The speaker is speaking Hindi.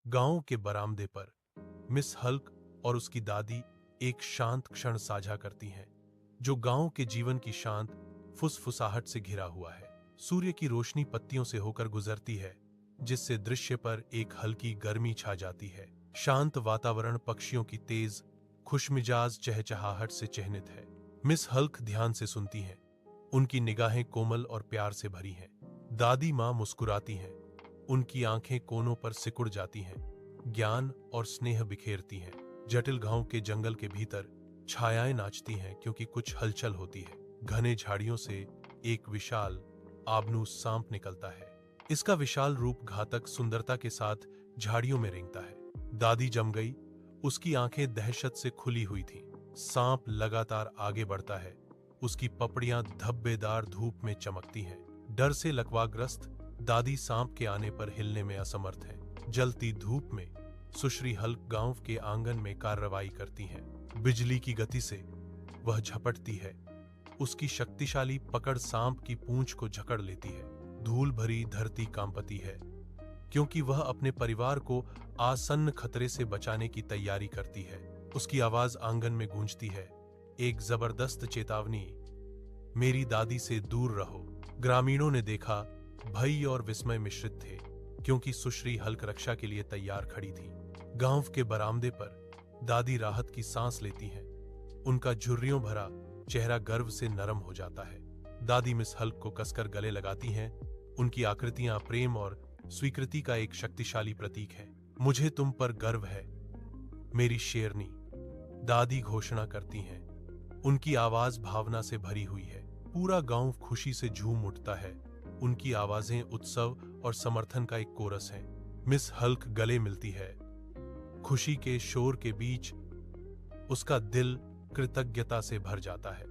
गांव के बरामदे पर मिस हल्क और उसकी दादी एक शांत क्षण साझा करती हैं, जो गांव के जीवन की शांत फुसफुसाहट से घिरा हुआ है। सूर्य की रोशनी पत्तियों से होकर गुजरती है, जिससे दृश्य पर एक हल्की गर्मी छा जाती है। शांत वातावरण पक्षियों की तेज खुशमिजाज चहचहाहट से चिह्नित है। मिस हल्क ध्यान से सुनती हैं। उनकी निगाहें कोमल और प्यार से भरी हैं। दादी माँ मुस्कुराती हैं। उनकी आंखें कोनों पर सिकुड़ जाती हैं, ज्ञान और स्नेह बिखेरती हैं। जटिल गांव के जंगल के भीतर छायाएं नाचती हैं, क्योंकि कुछ हलचल होती है। घने झाड़ियों से एक विशाल आबनूस सांप निकलता है। इसका विशाल रूप घातक सुंदरता के साथ झाड़ियों में रेंगता है। दादी जम गई। उसकी आंखें दहशत से खुली हुई थीं। सांप लगातार आगे बढ़ता है। उसकी पपड़ियां धब्बेदार धूप में चमकती हैं। डर से लकवाग्रस्त दादी सांप के आने पर हिलने में असमर्थ है। जलती धूप में सुश्री हल्क गांव के आंगन में कार्रवाई करती हैं। बिजली की गति से वह झपटती है। उसकी शक्तिशाली पकड़ सांप की पूंछ को जकड़ लेती है। धूल भरी धरती कांपती है, क्योंकि वह अपने परिवार को आसन्न खतरे से बचाने की तैयारी करती है। उसकी आवाज आंगन में गूंजती है, एक जबरदस्त चेतावनी, मेरी दादी से दूर रहो। ग्रामीणों ने देखा, भय और विस्मय मिश्रित थे, क्योंकि सुश्री हल्क रक्षा के लिए तैयार खड़ी थी। गांव के बरामदे पर दादी राहत की सांस लेती हैं। उनका झुर्रियों भरा चेहरा गर्व से नरम हो जाता है। दादी मिस हल्क को कसकर गले लगाती हैं। उनकी आकृतियां प्रेम और स्वीकृति का एक शक्तिशाली प्रतीक है। मुझे तुम पर गर्व है, मेरी शेरनी, दादी घोषणा करती हैं। उनकी आवाज भावना से भरी हुई है। पूरा गांव खुशी से झूम उठता है। उनकी आवाजें उत्सव और समर्थन का एक कोरस है। मिस हल्क गले मिलती है। खुशी के शोर के बीच उसका दिल कृतज्ञता से भर जाता है।